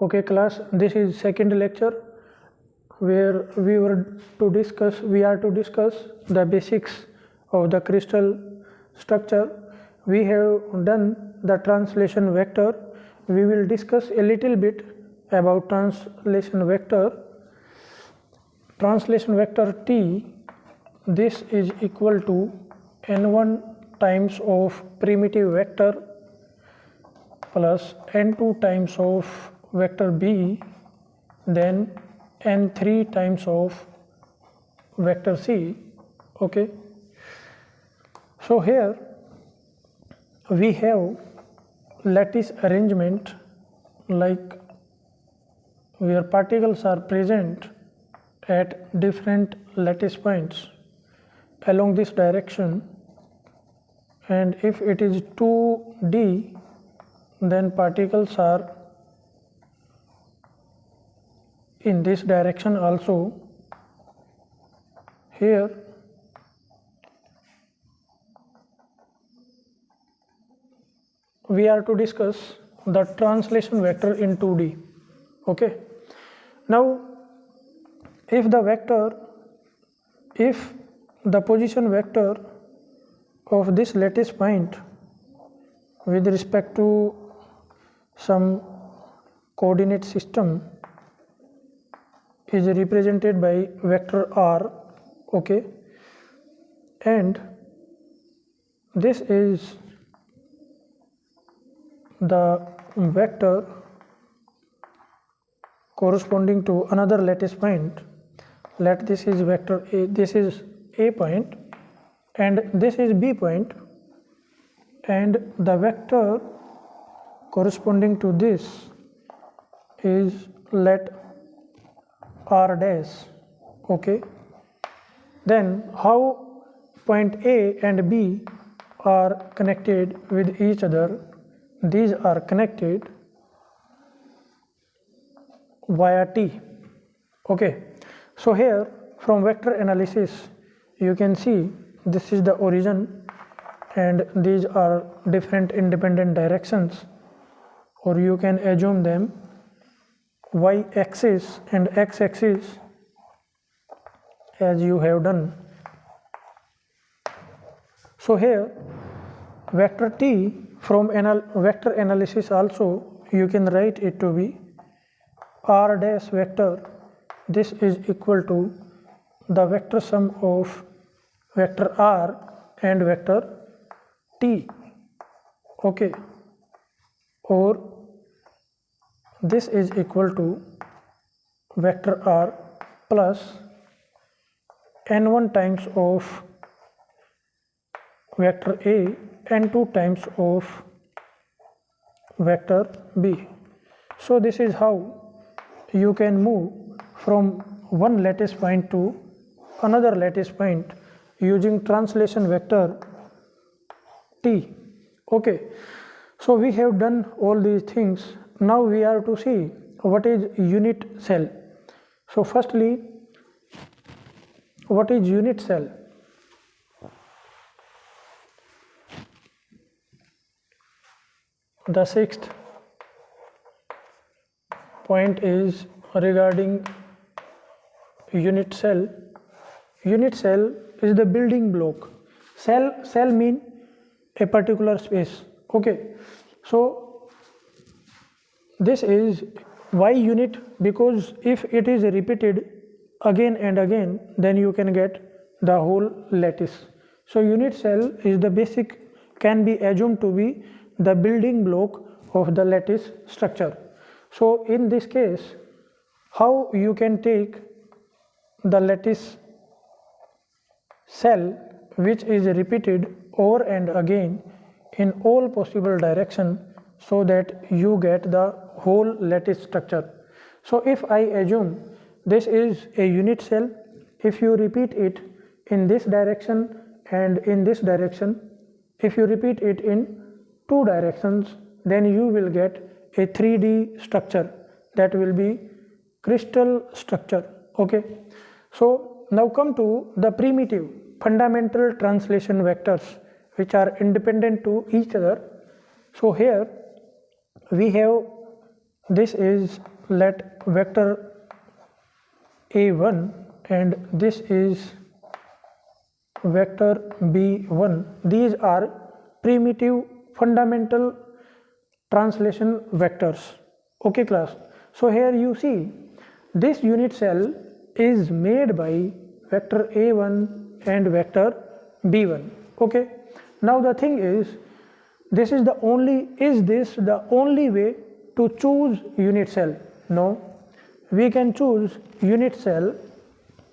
Okay class, this is second lecture where we are to discuss the basics of the crystal structure. We have done the translation vector. We will discuss a little bit about translation vector. Translation vector T, this is equal to n1 times of primitive vector plus n2 times of vector B, then n3 times of vector C. Okay, so here we have lattice arrangement like where particles are present at different lattice points along this direction, and if it is 2D, then particles are in this direction also. Here we are to discuss the translation vector in 2D. Okay, now if the position vector of this lattice point with respect to some coordinate system is represented by vector r, okay, and this is the vector corresponding to another lattice point. Let this is vector A, this is A point and this is B point, and the vector corresponding to this is let r dash. Okay, then how point A and B are connected with each other? These are connected via T. Okay, so here from vector analysis you can see this is the origin and these are different independent directions, or you can assume them y axis and x axis as you have done. So here vector T from vector analysis also you can write it to be r dash vector. This is equal to the vector sum of vector r and vector T. Okay, or this is equal to vector r plus n1 times of vector A, n2 times of vector B. So this is how you can move from one lattice point to another lattice point using translation vector T. Okay, so we have done all these things. Now we are to see what is unit cell. So firstly, what is unit cell? The sixth point is regarding unit cell. Unit cell is the building block. Cell mean a particular space. Okay, so this is why unit, because if it is repeated again and again, then you can get the whole lattice. So unit cell is the basic, can be assumed to be the building block of the lattice structure. So in this case, how you can take the lattice cell which is repeated over and again in all possible direction, so that you get the whole lattice structure. So if I assume this is a unit cell, if you repeat it in this direction and in this direction, if you repeat it in two directions, then you will get a 3D structure, that will be crystal structure. Okay, so now come to the primitive fundamental translation vectors which are independent to each other. So here we have this is let vector a1 and this is vector b1. These are primitive fundamental translation vectors. Okay class, so here you see this unit cell is made by vector a1 and vector b1. Okay, now the thing is, this is the only way to choose unit cell? No, we can choose unit cell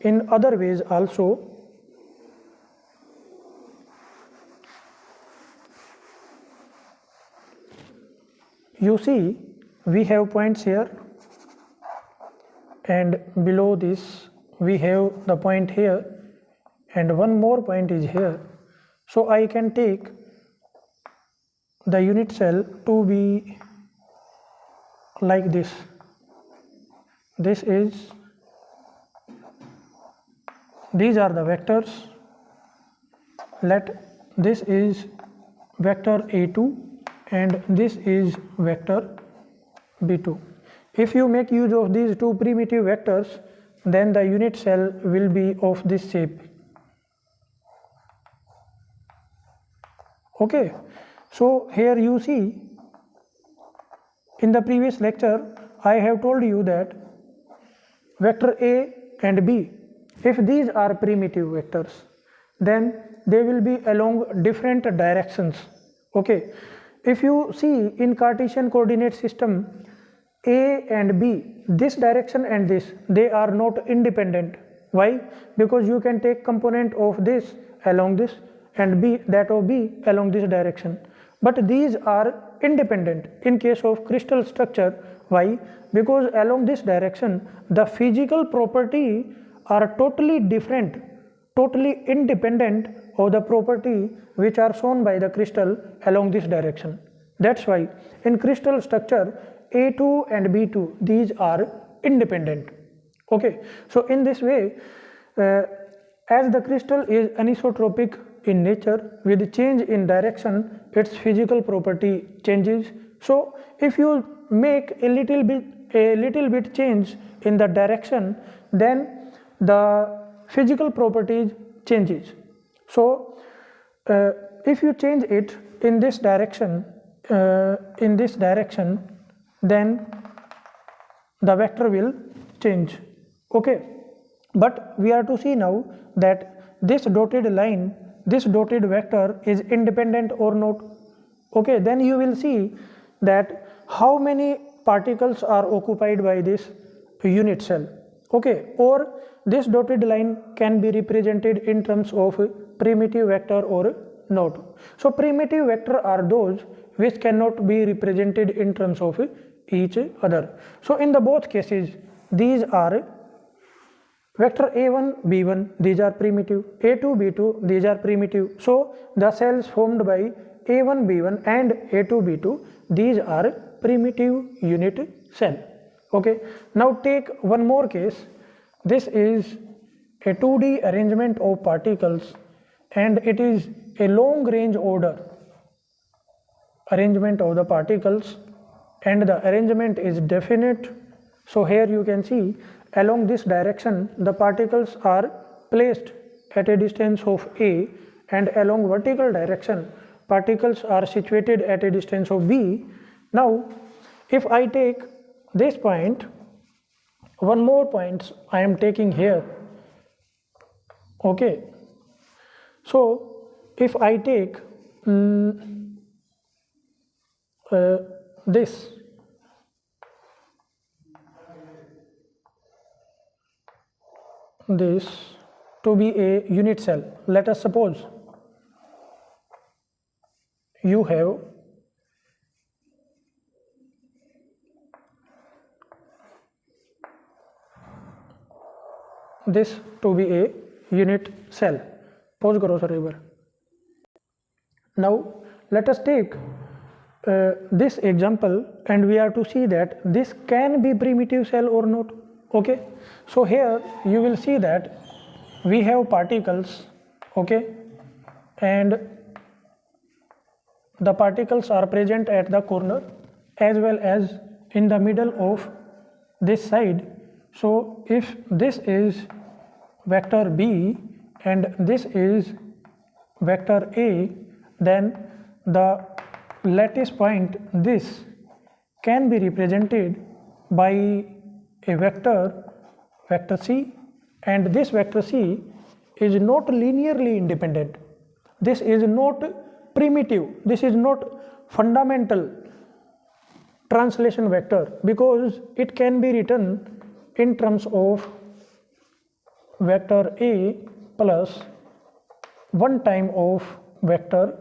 in other ways also. You see, we have points here, and below this we have the point here, and one more point is here. So I can take the unit cell to be like this. These are the vectors. Let this is vector a2 and this is vector b2. If you make use of these two primitive vectors, then the unit cell will be of this shape. Okay, so here you see, in the previous lecture I have told you that vector a and b, if these are primitive vectors, then they will be along different directions. Okay, if you see in Cartesian coordinate system, a and b, this direction and this, they are not independent. Why? Because you can take component of this along this and b, that of b along this direction, but these are independent in case of crystal structure. Why? Because along this direction the physical property are totally different, totally independent of the property which are shown by the crystal along this direction. That's why in crystal structure a2 and b2, these are independent. Okay, so in this way, as the crystal is anisotropic in nature, with change in direction its physical property changes. So if you make a little bit change in the direction, then the physical properties changes. So if you change it in this direction, then the vector will change. Okay, but we are to see now that this dotted line, this dotted vector is independent or not. Okay, then you will see that how many particles are occupied by this unit cell. Okay, or this dotted line can be represented in terms of primitive vector or not. So primitive vector are those which cannot be represented in terms of each other. So in the both cases, these are vector a1 b1, these are primitive, a2 b2, these are primitive. So the cells formed by a1 b1 and a2 b2, these are primitive unit cell. Okay, now take one more case. This is a 2D arrangement of particles and it is a long range order arrangement of the particles, and the arrangement is definite. So here you can see along this direction the particles are placed at a distance of a, and along vertical direction particles are situated at a distance of b. Now if I take this point, one more point I am taking here. Okay, so if I take this, to be a unit cell, let us suppose you have this to be a unit cell. Pause karo sir ek baar. Now let us take this example and we are to see that this can be primitive cell or not. Okay, so here you will see that we have particles. Okay, and the particles are present at the corner as well as in the middle of this side. So if this is vector B and this is vector A, then the lattice point this can be represented by a vector C, and this vector C is not linearly independent. This is not primitive, this is not fundamental translation vector, because it can be written in terms of vector A plus one time of vector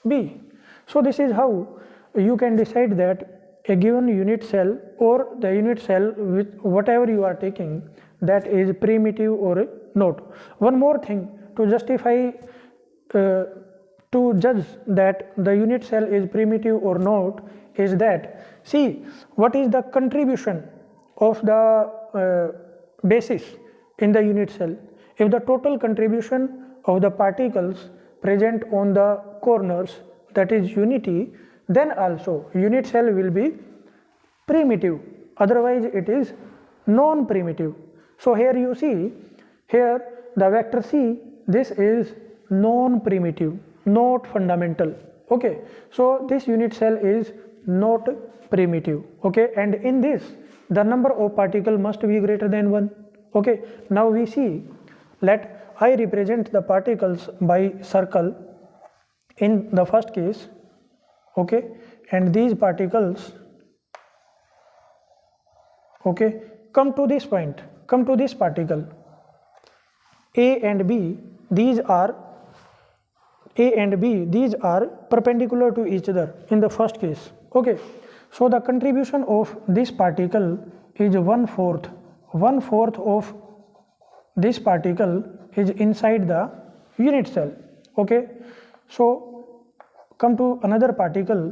B. So this is how you can decide that a given unit cell or the unit cell with whatever you are taking, that is primitive or not. One more thing to justify to judge that the unit cell is primitive or not is that, see what is the contribution of the basis in the unit cell. If the total contribution of the particles present on the corners, that is unity, then also unit cell will be primitive, otherwise it is non-primitive. So here you see, here the vector C, this is non-primitive, not fundamental. Okay, so this unit cell is not primitive. Okay, and in this the number of particles must be greater than 1. Okay, now we see, let I represent the particles by circle in the first case. Okay, and these particles, okay, come to this point, come to this particle A and B, these are A and B, these are perpendicular to each other in the first case. Okay, so the contribution of this particle is 1/4. 1/4 of this particle is inside the unit cell. Okay, so come to another particle.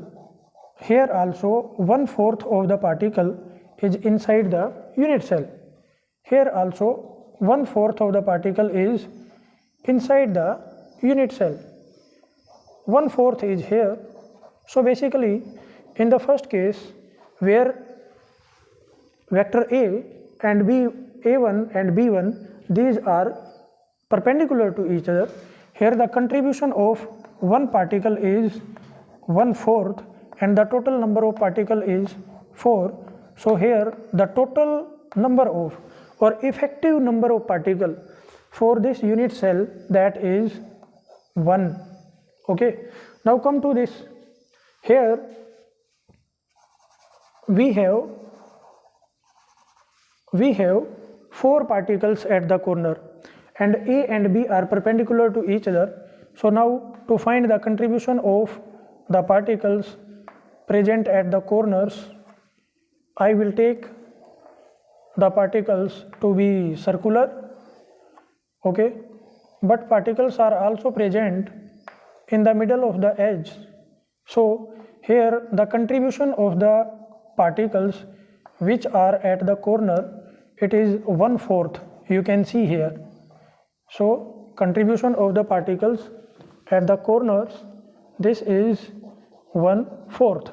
Here also 1/4 of the particle is inside the unit cell. Here also 1/4 of the particle is inside the unit cell. 1/4 is here. So basically in the first case, where vector A and B, A1 and B1, these are perpendicular to each other, here the contribution of one particle is 1/4 and the total number of particle is 4. So here the total number of or effective number of particle for this unit cell, that is 1. Okay, now come to this. Here we have 4 particles at the corner and A and B are perpendicular to each other. So now to find the contribution of the particles present at the corners, I will take the particles to be circular. Okay, but particles are also present in the middle of the edge. So here the contribution of the particles which are at the corner, it is 1/4. You can see here. So contribution of the particles at the corners, this is 1/4.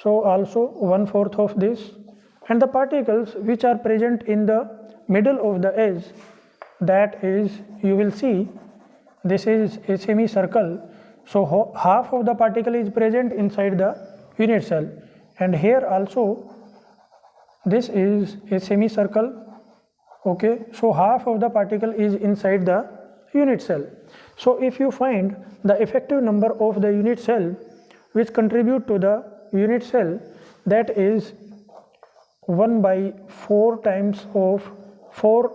So also 1/4 of this, and the particles which are present in the middle of the edge, that is, you will see, this is a semicircle. So half of the particle is present inside the unit cell, and here also this is a semicircle. Okay, so half of the particle is inside the unit cell. So if you find the effective number of the unit cell which contribute to the unit cell, that is 1/4 times of 4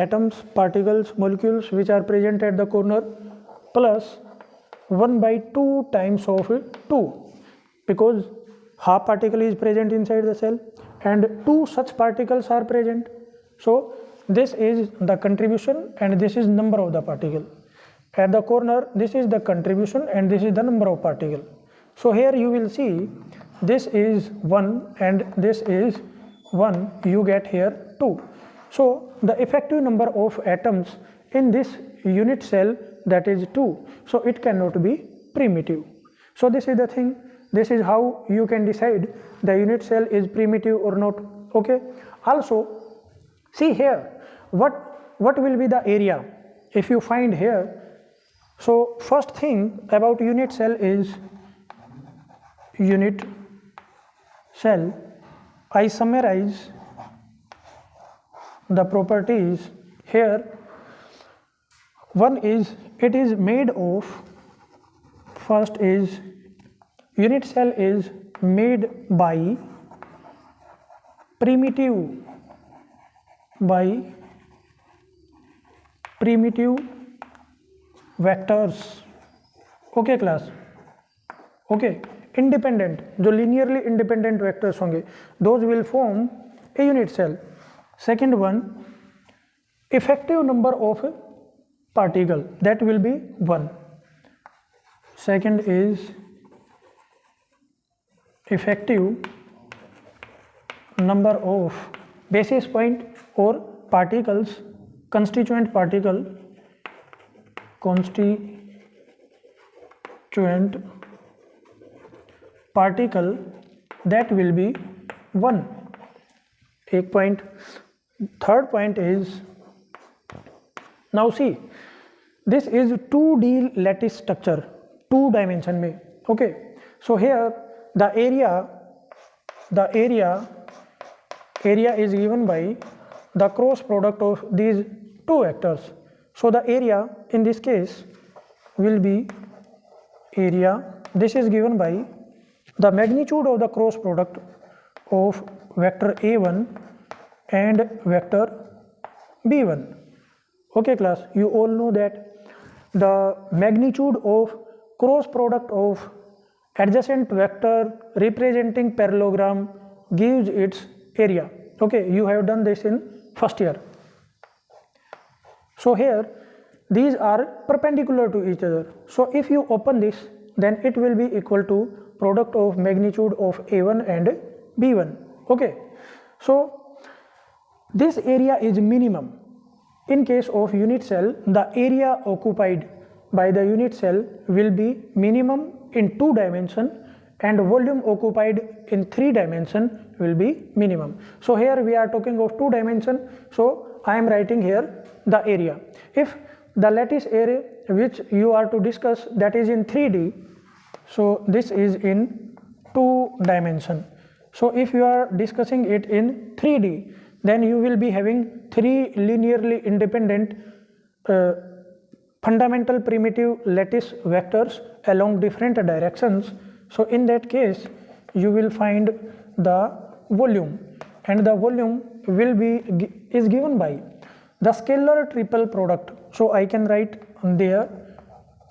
atoms, particles, molecules which are present at the corner, plus 1/2 times of 2, because half particle is present inside the cell and 2 such particles are present. So this is the contribution and this is number of the particle. At the corner, this is the contribution and this is the number of particle. So here you will see this is 1 and this is 1, you get here 2. So the effective number of atoms in this unit cell, that is 2. So it cannot be primitive. So this is the thing This is how you can decide the unit cell is primitive or not. Okay. Also, see here, what will be the area if you find here. So first thing about unit cell is unit cell. I summarize the properties here. One is it is made of, first is unit cell is made by primitive vectors. Okay class. Okay, independent, जो linearly independent vectors होंगे, those will form a unit cell. Second one, effective number of particle, that will be 1. Second is effective number of basis point or particles, constituent particle, that will be 1. एक point. Third point is, now see, this is 2D lattice structure, 2 dimension में. Okay, so here the area is given by the cross product of these 2 vectors. So the area in this case will be area. This is given by the magnitude of the cross product of vector A1 and vector B1. Okay class, you all know that the magnitude of cross product of adjacent vector representing parallelogram gives its area. Okay, you have done this in first year. So here these are perpendicular to each other. So if you open this, then it will be equal to product of magnitude of A1 and B1. Okay, so this area is minimum. In case of unit cell, the area occupied by the unit cell will be minimum in 2 dimension and volume occupied in 3 dimension will be minimum. So here we are talking of 2 dimension, so I am writing here the area. If the lattice area which you are to discuss, that is in 3D, so this is in 2 dimension. So if you are discussing it in 3D, then you will be having 3 linearly independent fundamental primitive lattice vectors along different directions. So in that case you will find the volume, and the volume will be is given by the scalar triple product. So I can write there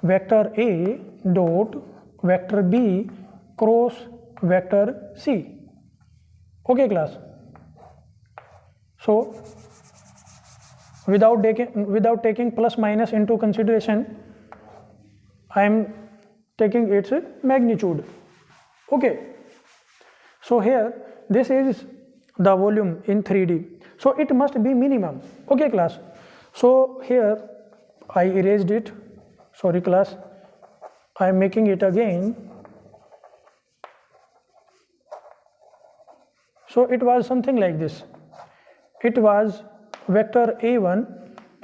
vector A dot vector B cross vector C. Okay class. So without taking plus minus into consideration, I am taking its magnitude. Okay, so here this is the volume in 3D, so it must be minimum. Okay class, so here I erased it, sorry class, I am making it again. So it was something like this. It was vector A1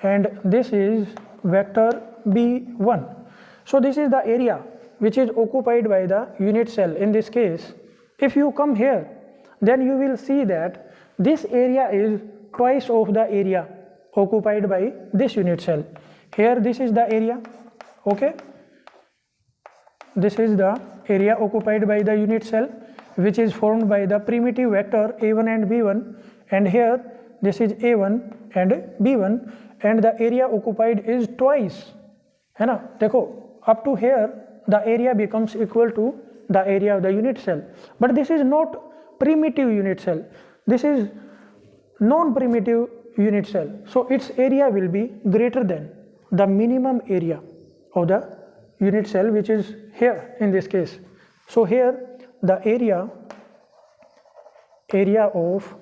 and this is vector B1. So this is the area which is occupied by the unit cell. In this case, if you come here, then you will see that this area is twice of the area occupied by this unit cell. Here this is the area. Okay, this is the area occupied by the unit cell, which is formed by the primitive vector A1 and B1, and here this is A1 and B1, and the area occupied is twice, है ना. देखो, up to here the area becomes equal to the area of the unit cell, but this is not primitive unit cell, this is non-primitive unit cell, so its area will be greater than the minimum area of the unit cell, which is here in this case. So here the area of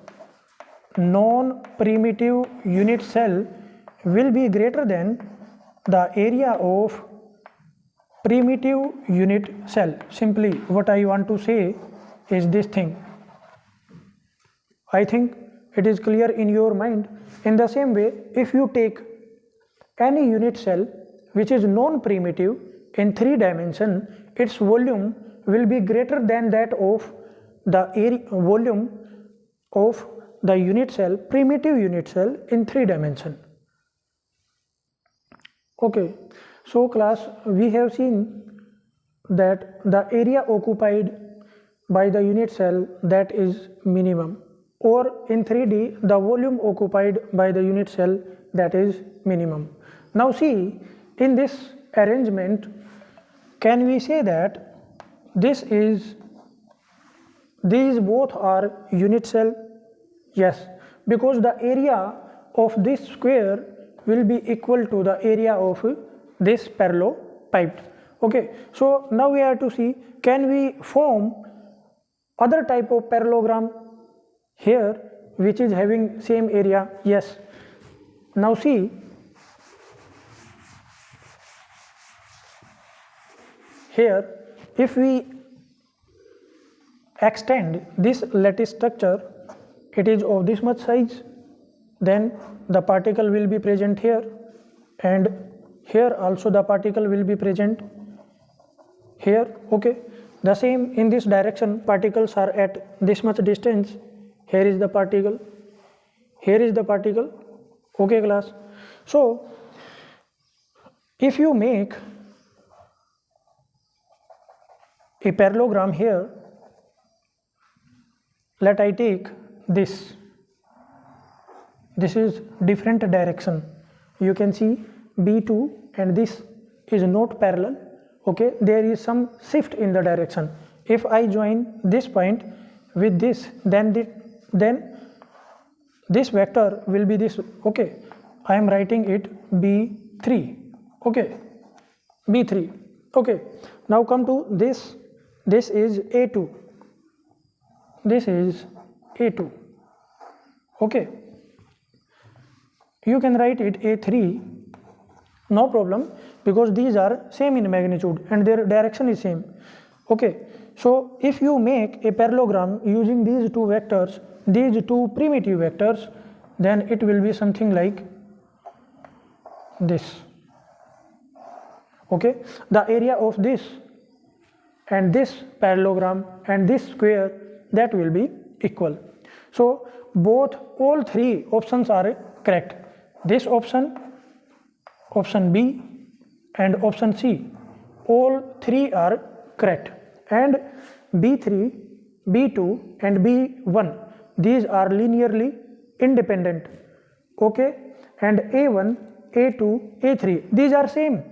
non-primitive unit cell will be greater than the area of primitive unit cell. Simply what I want to say is this thing. I think it is clear in your mind. In the same way, if you take any unit cell which is non-primitive in 3 dimension, its volume will be greater than that of the volume of the unit cell, primitive unit cell in 3 dimension. Okay, so class, we have seen that the area occupied by the unit cell, that is minimum, or in 3D the volume occupied by the unit cell, that is minimum. Now see, in this arrangement, can we say that these both are unit cell? Yes, because the area of this square will be equal to the area of this parallelepiped. Okay, so now we have to see, can we form other type of parallelogram here which is having same area? Yes. Now see, here if we extend this lattice structure, it is of this much size, then the particle will be present here, and here also the particle will be present here. Okay, the same in this direction, particles are at this much distance. Here is the particle, here is the particle. Okay class, so if you make a parallelogram here, let I take this is different direction. You can see B2 and this is not parallel. Okay, there is some shift in the direction. If I join this point with this, then this vector will be this. Okay, I am writing it B3. Okay, B3. Okay, now come to this. This is A2. This is A2. Okay, you can write it A3, no problem, because these are same in magnitude and their direction is same. Okay, so if you make a parallelogram using these two vectors, these two primitive vectors, then it will be something like this. Okay, the area of this and this parallelogram and this square, that will be equal. So all three options are correct. This option, option B and option C, all three are correct, and B3, B2 and B1, these are linearly independent. Okay, and A1, A2, A3, these are same,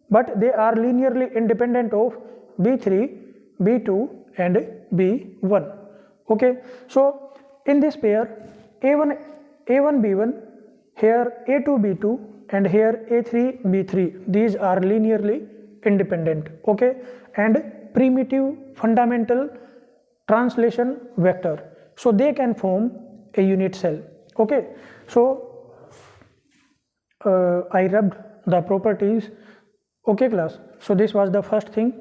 but they are linearly independent of B3, B2 and B1. Okay, so in this pair, A1, B1, here A2, B2 and here A3, B3, these are linearly independent. Okay, and primitive fundamental translation vector, so they can form a unit cell. Okay, so I rubbed the properties. Okay class, so this was the first thing.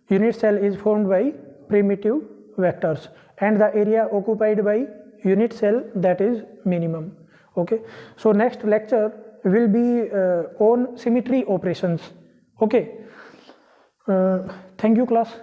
Unit cell is formed by primitive vectors and the area occupied by unit cell, that is minimum. Okay, so next lecture will be on symmetry operations. Okay, thank you class.